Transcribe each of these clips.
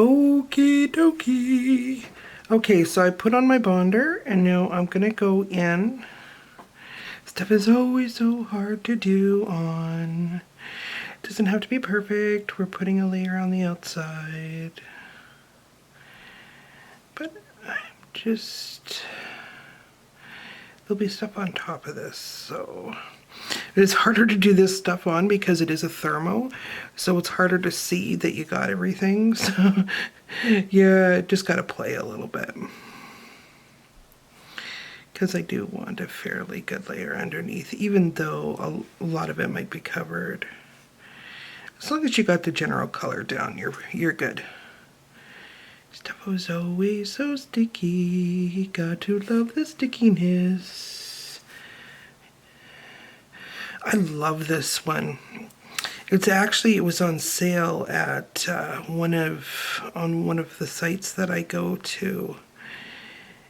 Okie dokie. Okay, so I put on my bonder and now I'm gonna go in. Stuff is always so hard to do on. It doesn't have to be perfect. We're putting a layer on the outside. But I'm just, there'll be stuff on top of this, so. It is harder to do this stuff on because it is a thermo, so it's harder to see that you got everything. So yeah, just got to play a little bit. Because I do want a fairly good layer underneath, even though a lot of it might be covered. As long as you got the general color down, you're good. Stuff was always so sticky. Got to love the stickiness. I love this one. It was on sale at one of the sites that I go to.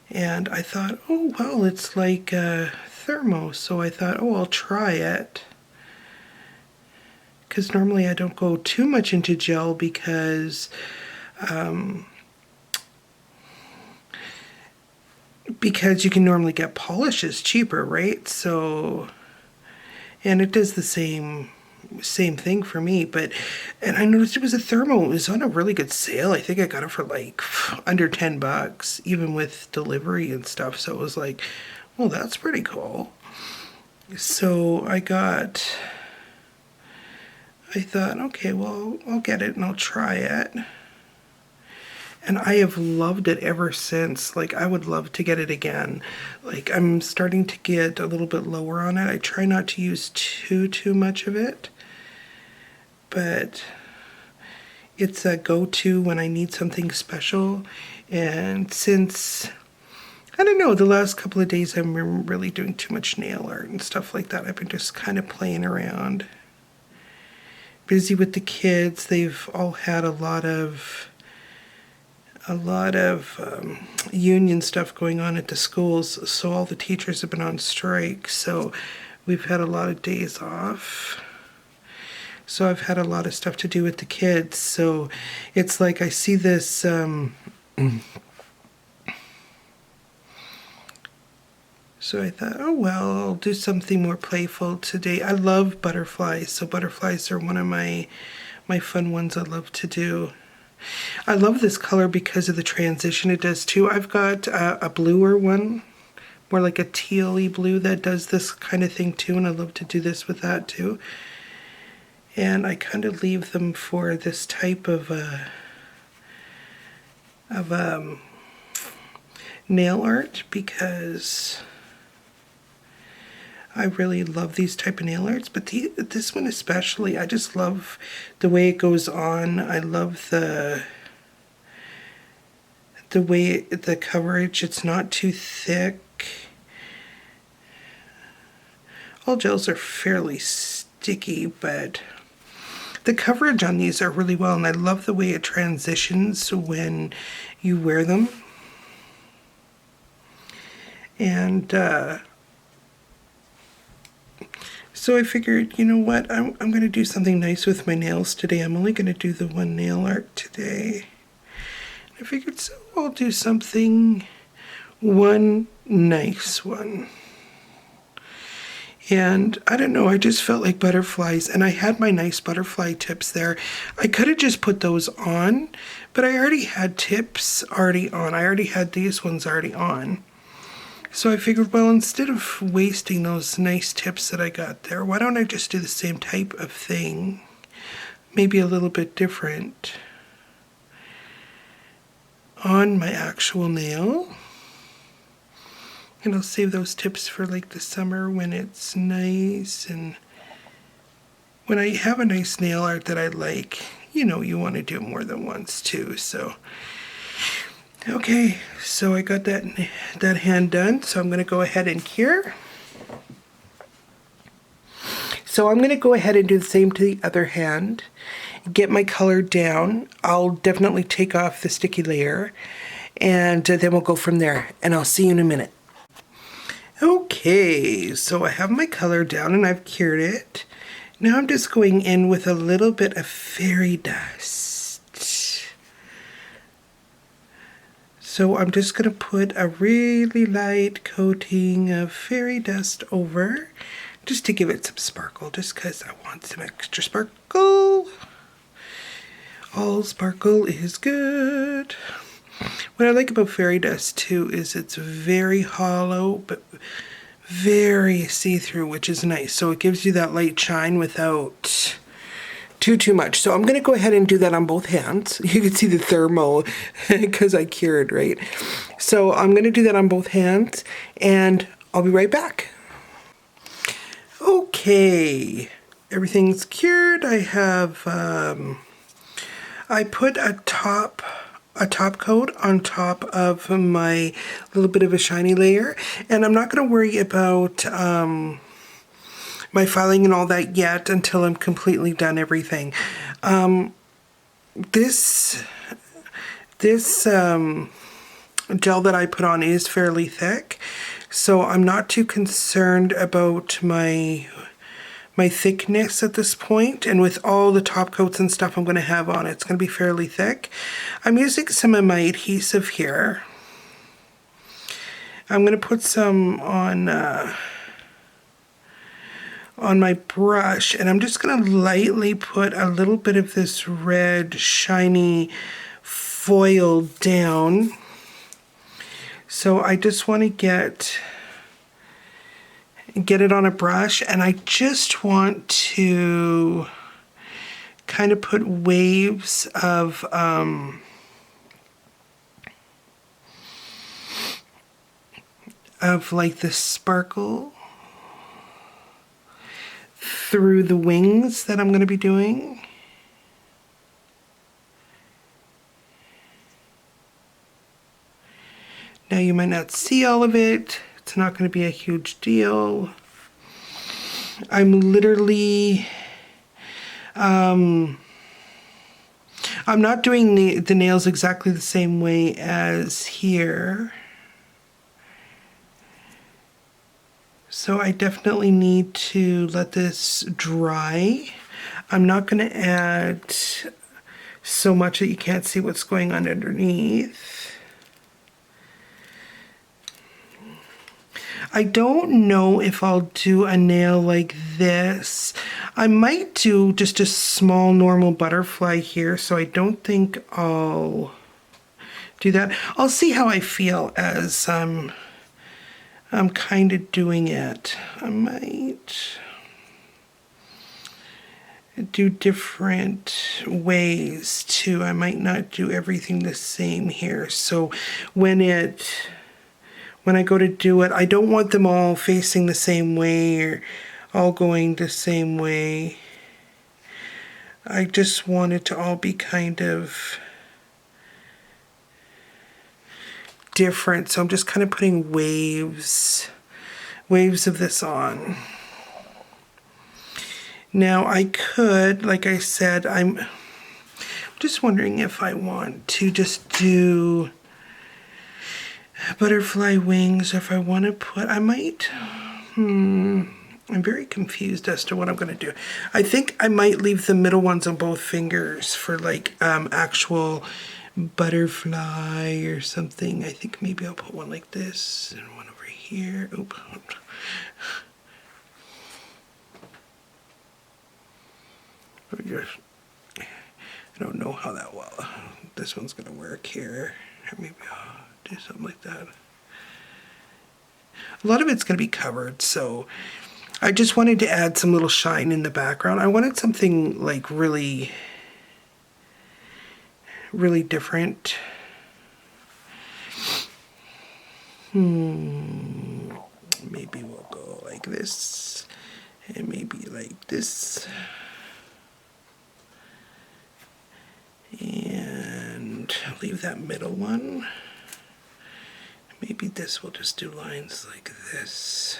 And I thought, oh, well, it's like a thermo. So I thought, oh, I'll try it. Because normally I don't go too much into gel because you can normally get polishes cheaper, right? So, and it does the same thing for me, and I noticed it was a thermo. It was on a really good sale. I think I got it for like under 10 bucks, even with delivery and stuff. So it was like, well, that's pretty cool. So I thought, okay, well, I'll get it and I'll try it. And I have loved it ever since. Like, I would love to get it again. Like, I'm starting to get a little bit lower on it. I try not to use too much of it. But it's a go-to when I need something special. And since, I don't know, the last couple of days I've been really doing too much nail art and stuff like that. I've been just kind of playing around. Busy with the kids. They've all had a lot of union stuff going on at the schools, so all the teachers have been on strike, so we've had a lot of days off. So I've had a lot of stuff to do with the kids, so it's like I see this so I thought, oh well, I'll do something more playful today. I love butterflies, so butterflies are one of my fun ones I love to do. I love this color because of the transition it does too. I've got a bluer one, more like a teal-y blue that does this kind of thing too, and I love to do this with that too. And I kind of leave them for this type of nail art because I really love these type of nail arts, but this one especially, I just love the way it goes on. I love the way the coverage, it's not too thick. All gels are fairly sticky, but the coverage on these are really well, and I love the way it transitions when you wear them. And so I figured, you know what, I'm going to do something nice with my nails today. I'm only going to do the one nail art today. I figured, so I'll do one nice one. And I don't know, I just felt like butterflies, and I had my nice butterfly tips there. I could have just put those on, but I already had tips already on. I already had these ones already on. So I figured, well, instead of wasting those nice tips that I got there, why don't I just do the same type of thing, maybe a little bit different, on my actual nail. And I'll save those tips for like the summer when it's nice, and when I have a nice nail art that I like, you know, you want to do more than once too, so. Okay, so I got that hand done, so I'm going to go ahead and cure. So I'm going to go ahead and do the same to the other hand, get my color down. I'll definitely take off the sticky layer, and then we'll go from there, and I'll see you in a minute. Okay, so I have my color down and I've cured it. Now I'm just going in with a little bit of fairy dust. So I'm just going to put a really light coating of fairy dust over, just to give it some sparkle, just because I want some extra sparkle. All sparkle is good. What I like about fairy dust too is it's very hollow, but very see-through, which is nice. So it gives you that light shine without too much. So I'm gonna go ahead and do that on both hands. You can see the thermal because I cured, right? So I'm gonna do that on both hands and I'll be right back. Okay, everything's cured. I have, I put a top coat on top of my little bit of a shiny layer, and I'm not going to worry about my filing and all that yet until I'm completely done everything. This gel that I put on is fairly thick, so I'm not too concerned about my thickness at this point, and with all the top coats and stuff I'm going to have on, it's going to be fairly thick. I'm using some of my adhesive here. I'm going to put some on my brush, and I'm just going to lightly put a little bit of this red shiny foil down. So I just want to get it on a brush, and I just want to kind of put waves of like the sparkle through the wings that I'm going to be doing. Now you might not see all of it. It's not going to be a huge deal. I'm literally, I'm not doing the nails exactly the same way as here. So I definitely need to let this dry. I'm not going to add so much that you can't see what's going on underneath. I don't know if I'll do a nail like this. I might do just a small normal butterfly here, so I don't think I'll do that. I'll see how I feel as I'm kind of doing it. I might do different ways too. I might not do everything the same here. So when I go to do it, I don't want them all facing the same way or all going the same way. I just want it to all be kind of different. So I'm just kind of putting waves of this on. Now I could, like I said, I'm just wondering if I want to just do butterfly wings, or if I want to put, I might, I'm very confused as to what I'm going to do. I think I might leave the middle ones on both fingers for like actual butterfly or something. I think maybe I'll put one like this and one over here. Oop. I don't know how that well this one's going to work here. Or maybe I'll do something like that. A lot of it's going to be covered, so I just wanted to add some little shine in the background. I wanted something like really different. Maybe we'll go like this, and maybe like this. And leave that middle one. Maybe this will just do lines like this.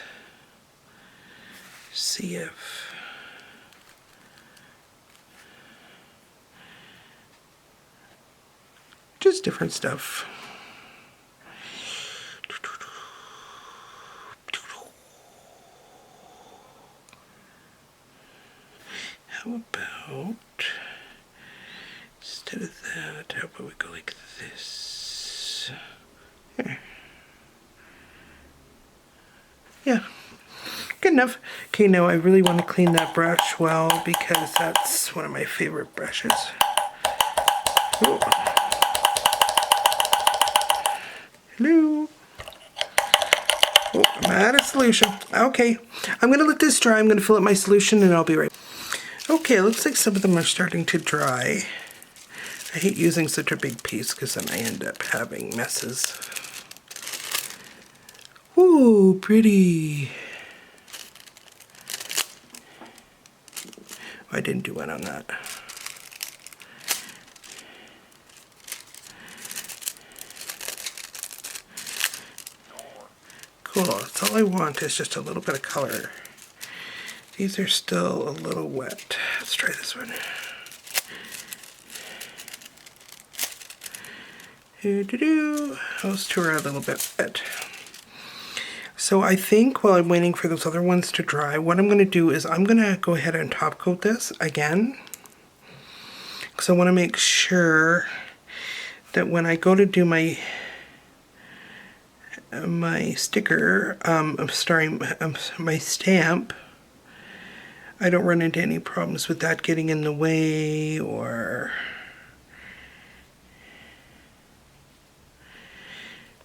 See if just different stuff. How about instead of that, how about we go like this? good enough. Okay, now I really want to clean that brush well because that's one of my favorite brushes. Ooh. Hello. Oh, I'm out of solution. Okay, I'm going to let this dry. I'm going to fill up my solution and I'll be right back. Okay, it looks like some of them are starting to dry. I hate using such a big piece because then I end up having messes. Ooh, pretty. Oh, I didn't do one on that. Cool, that's all I want is just a little bit of color. These are still a little wet. Let's try this one. Those two are a little bit wet. So I think while I'm waiting for those other ones to dry, what I'm going to do is I'm going to go ahead and top coat this again. Because I want to make sure that when I go to do my sticker, my stamp, I don't run into any problems with that getting in the way or...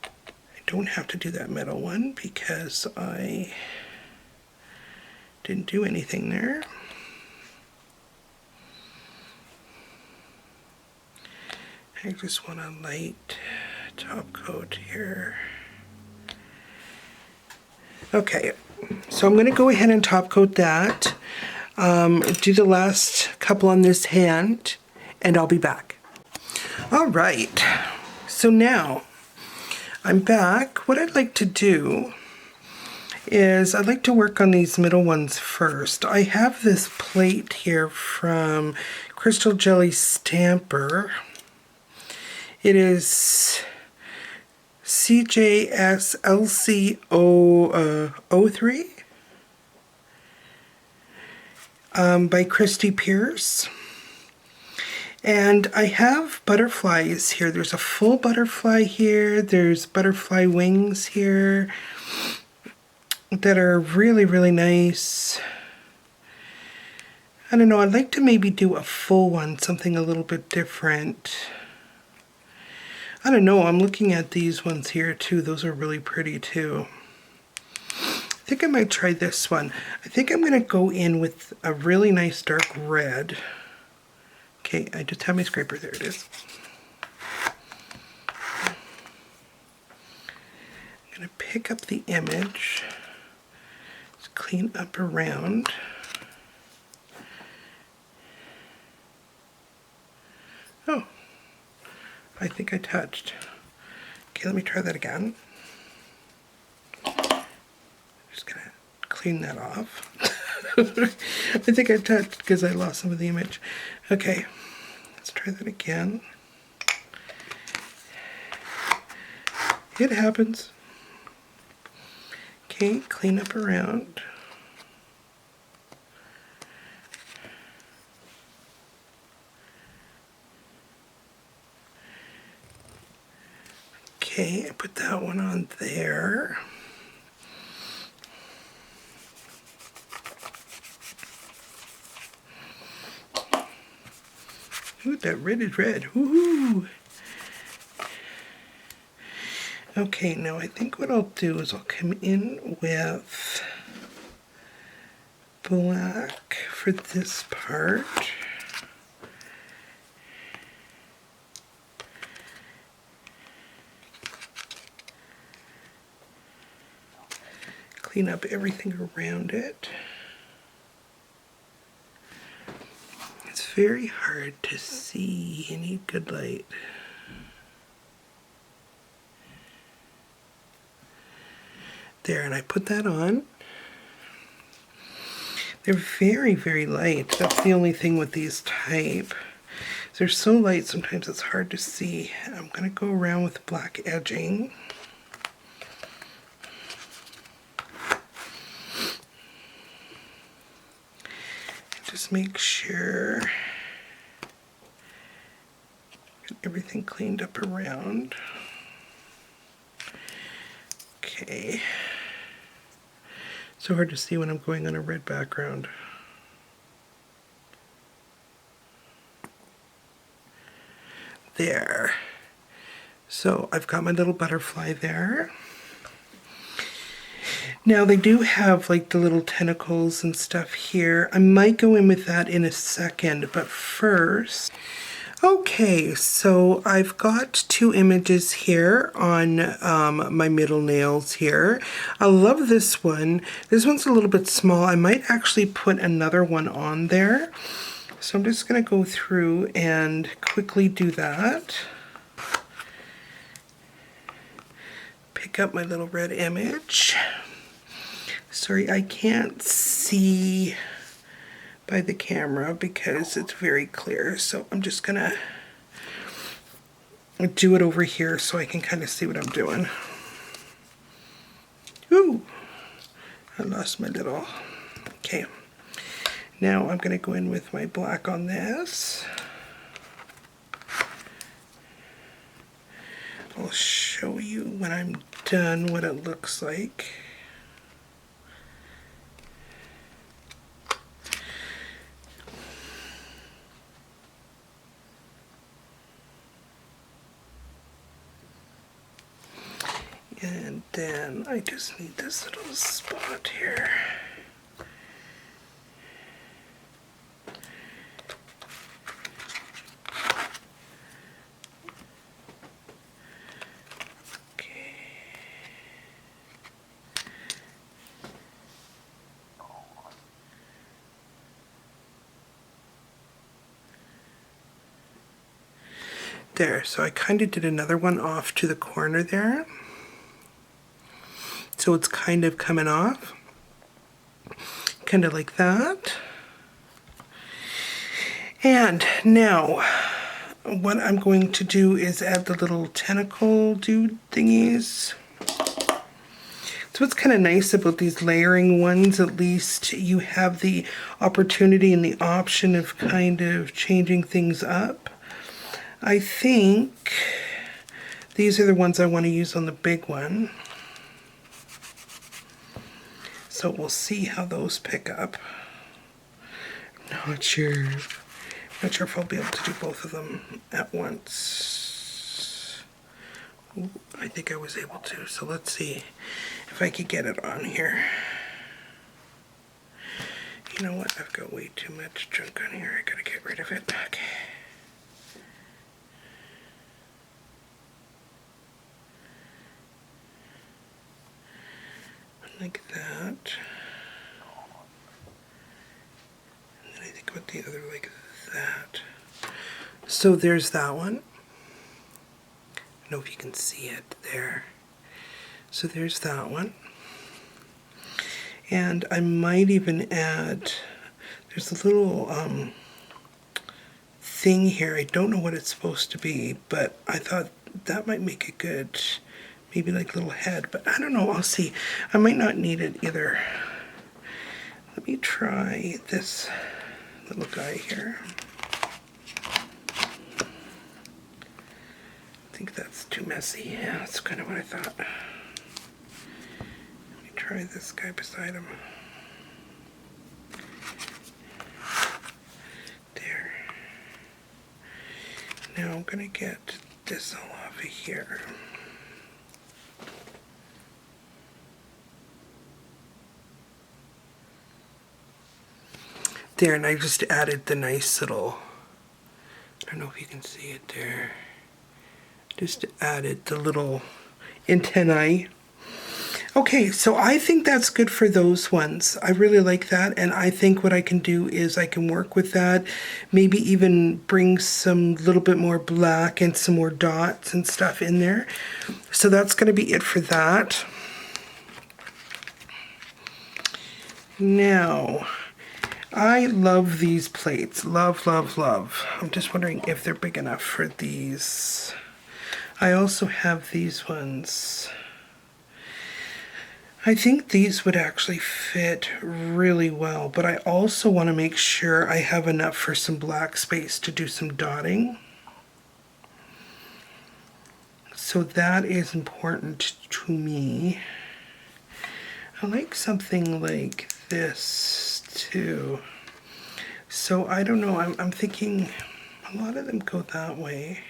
I don't have to do that metal one because I didn't do anything there. I just want a light top coat here. Okay, so I'm going to go ahead and top coat that. Do the last couple on this hand, and I'll be back. All right, so now I'm back. What I'd like to do is I'd like to work on these middle ones first. I have this plate here from Crystal Jelly Stamper. It is CJS LC03 by Christy Pierce. And I have butterflies here. There's a full butterfly here. There's butterfly wings here that are really, really nice. I don't know, I'd like to maybe do a full one, something a little bit different. I don't know, I'm looking at these ones here too. Those are really pretty too. I think I might try this one. I think I'm going to go in with a really nice dark red. Okay, I just have my scraper. There it is. I'm going to pick up the image. Just clean up around. Oh, I think I touched. Okay, let me try that again. Just going to clean that off. I think I touched because I lost some of the image. Okay, let's try that again. It happens. Okay, clean up around. Okay, I put that one on there. Ooh, that red is red. Woohoo! Okay, now I think what I'll do is I'll come in with black for this part. Clean up everything around it. It's very hard to see. You need good light. There, and I put that on. They're very, very light. That's the only thing with these type. They're so light sometimes it's hard to see. I'm going to go around with black edging. Just make sure get everything cleaned up around. Okay. So hard to see when I'm going on a red background. There. So I've got my little butterfly there. Now they do have like the little tentacles and stuff here. I might go in with that in a second, but first, okay, so I've got 2 images here on my middle nails here. I love this one. This one's a little bit small. I might actually put another one on there. So I'm just gonna go through and quickly do that. Pick up my little red image. Sorry, I can't see by the camera because it's very clear. So I'm just gonna do it over here so I can kind of see what I'm doing. Ooh, I lost my little, okay. Now I'm gonna go in with my black on this. I'll show you when I'm done what it looks like. And then I just need this little spot here. There, so I kind of did another one off to the corner there. So it's kind of coming off, kind of like that. And now what I'm going to do is add the little tentacle dude thingies. So what's kind of nice about these layering ones, at least you have the opportunity and the option of kind of changing things up. I think these are the ones I want to use on the big one. So we'll see how those pick up. I'm not sure. Not sure if I'll be able to do both of them at once. Ooh, I think I was able to, so let's see if I could get it on here. You know what? I've got way too much junk on here. I gotta get rid of it. Okay. Like that. And then I think about the other like that. So there's that one. I don't know if you can see it there. So there's that one. And I might even add, there's a little thing here. I don't know what it's supposed to be, but I thought that might make it good. Maybe like a little head, but I don't know, I'll see. I might not need it either. Let me try this little guy here. I think that's too messy. Yeah, that's kind of what I thought. Let me try this guy beside him. There. Now I'm gonna get this all off of here. There, and I just added the nice little, I don't know if you can see it there, just added the little antennae. Okay, so I think that's good for those ones. I really like that, and I think what I can do is I can work with that, maybe even bring some little bit more black and some more dots and stuff in there. So that's going to be it for that. Now, I love these plates. Love, love, love. I'm just wondering if they're big enough for these. I also have these ones. I think these would actually fit really well, but I also want to make sure I have enough for some black space to do some dotting. So that is important to me. I like something like this too. So I don't know, I'm thinking a lot of them go that way.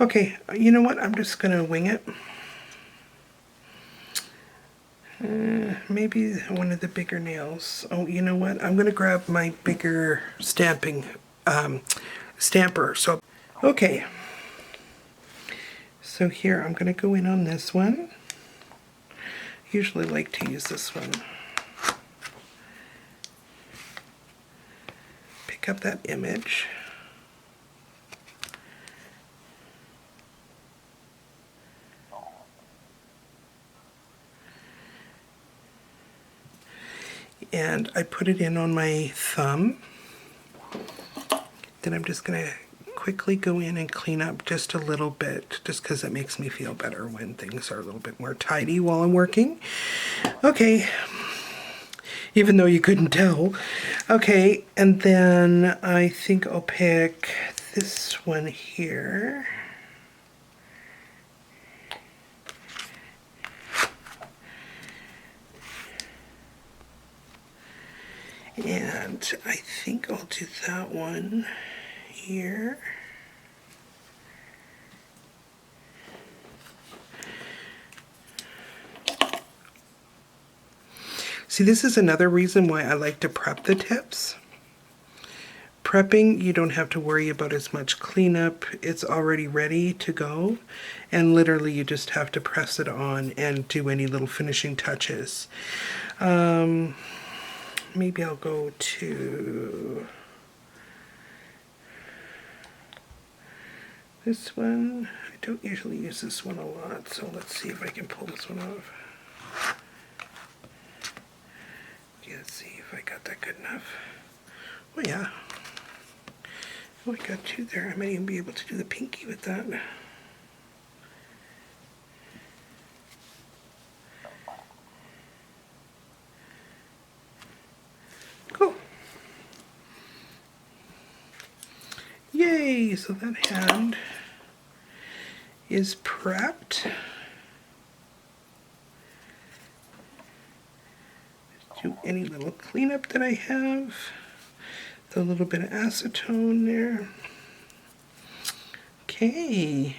Okay, you know what? I'm just gonna wing it. Maybe one of the bigger nails. Oh, you know what? I'm gonna grab my bigger stamping stamper. So, okay. So here, I'm gonna go in on this one. Usually like to use this one. Pick up that image. And I put it in on my thumb. Then I'm just gonna quickly go in and clean up just a little bit, just because it makes me feel better when things are a little bit more tidy while I'm working. Okay, even though you couldn't tell. Okay, and then I think I'll pick this one here. And I think I'll do that one here. See, this is another reason why I like to prep the tips. Prepping, you don't have to worry about as much cleanup. It's already ready to go. And literally you just have to press it on and do any little finishing touches. Maybe I'll go to this one. I don't usually use this one a lot, so let's see if I can pull this one off. Let's see if I got that good enough. Oh yeah. Oh, I got two there. I might even be able to do the pinky with that. Cool. Yay! So that hand is prepped. Do any little cleanup that I have. A little bit of acetone there. Okay.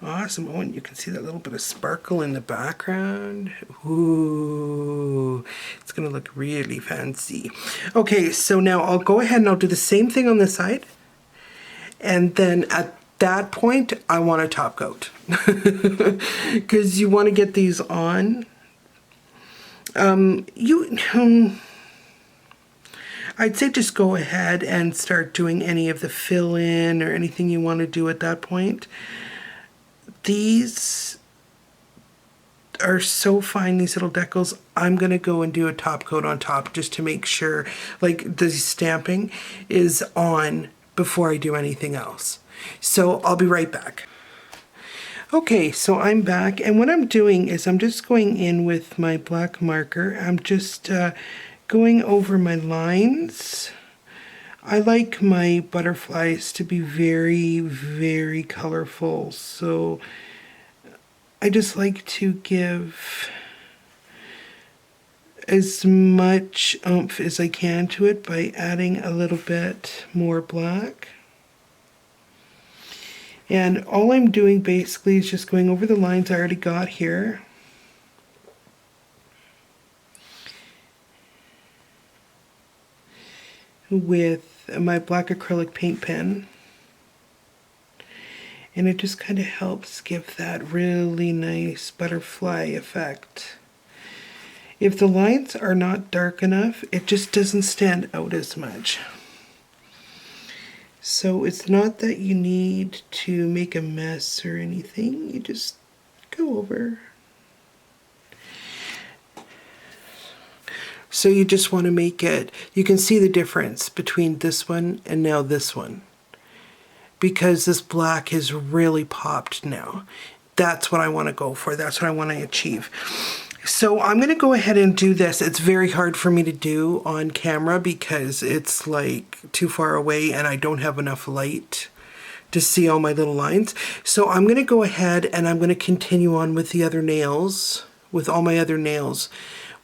Awesome. Oh, and you can see that little bit of sparkle in the background. Ooh, it's gonna look really fancy. Okay, so now I'll go ahead and I'll do the same thing on this side. And then at that point, I want a top coat. Because you want to get these on. I'd say just go ahead and start doing any of the fill-in or anything you want to do at that point. These are so fine, these little decals. I'm going to go and do a top coat on top just to make sure, like, the stamping is on before I do anything else. So I'll be right back. Okay, so I'm back, and what I'm doing is I'm just going in with my black marker. I'm just going over my lines. I like my butterflies to be very, very colorful, so I just like to give as much oomph as I can to it by adding a little bit more black. And all I'm doing basically is just going over the lines I already got here. With my black acrylic paint pen. And it just kind of helps give that really nice butterfly effect. If the lines are not dark enough, it just doesn't stand out as much. So it's not that you need to make a mess or anything, you just go over. So you just want to make it, you can see the difference between this one and now this one. Because this black has really popped now. That's what I want to go for, that's what I want to achieve. So I'm going to go ahead and do this. It's very hard for me to do on camera because it's like too far away and I don't have enough light to see all my little lines. So I'm going to go ahead and I'm going to continue on with the other nails with all my other nails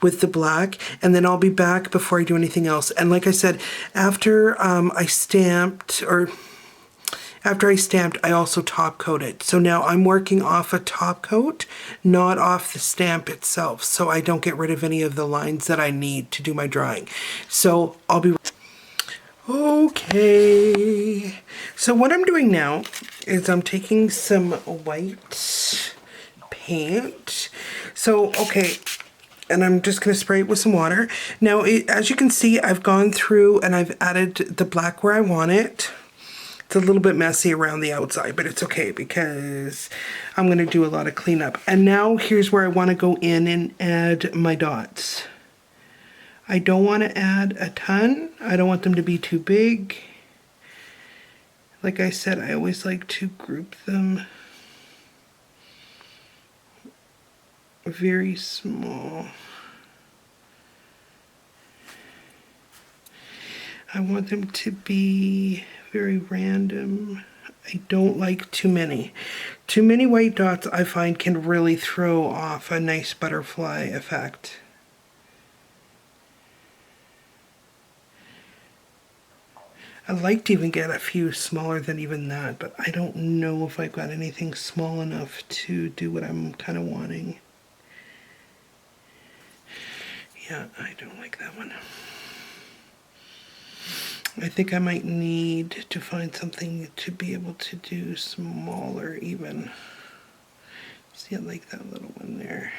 with the black, and then I'll be back before I do anything else. And like I said, after I stamped, I also top coated. So now I'm working off a top coat, not off the stamp itself, so I don't get rid of any of the lines that I need to do my drawing. So I'll be... Okay, so what I'm doing now is I'm taking some white paint. So, okay, and I'm just going to spray it with some water. Now, as you can see, I've gone through and I've added the black where I want it. It's a little bit messy around the outside, but it's okay because I'm going to do a lot of cleanup. And now here's where I want to go in and add my dots. I don't want to add a ton. I don't want them to be too big. Like I said, I always like to group them very small. I want them to be very random. I don't like too many. Too many white dots, I find, can really throw off a nice butterfly effect. I'd like to even get a few smaller than even that, but I don't know if I've got anything small enough to do what I'm kind of wanting. Yeah, I don't like that one. I think I might need to find something to be able to do smaller even. See, I like that little one there.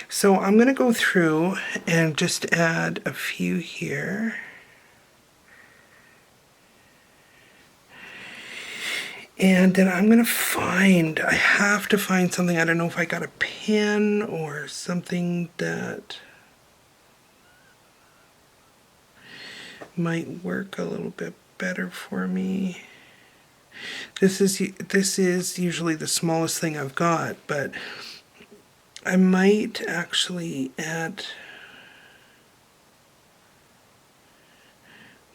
So I'm going to go through and just add a few here. And then I'm going to I have to find something. I don't know if I got a pen or something that might work a little bit better for me. This is usually the smallest thing I've got, but I might actually add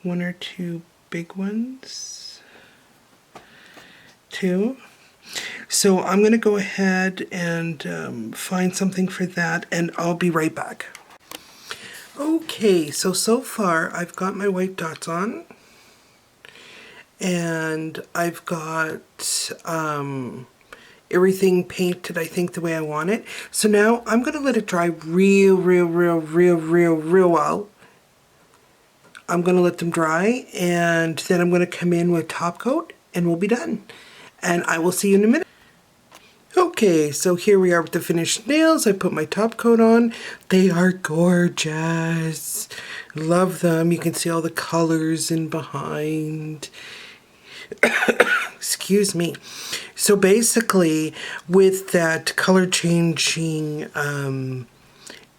one or two big ones. Too. So I'm going to go ahead and find something for that, and I'll be right back. Okay, so far I've got my white dots on, and I've got everything painted, I think, the way I want it. So now I'm going to let it dry real well. I'm going to let them dry, and then I'm going to come in with top coat, and we'll be done. And I will see you in a minute. Okay, so here we are with the finished nails. I put my top coat on. They are gorgeous. Love them. You can see all the colors in behind. Excuse me. So basically, with that color changing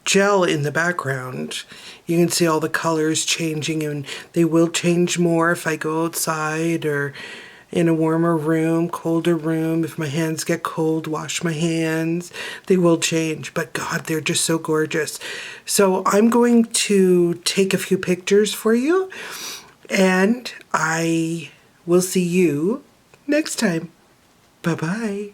gel in the background, you can see all the colors changing, and they will change more if I go outside or in a warmer room, colder room. If my hands get cold, wash my hands. They will change, but God, they're just so gorgeous. So I'm going to take a few pictures for you, and I will see you next time. Bye-bye.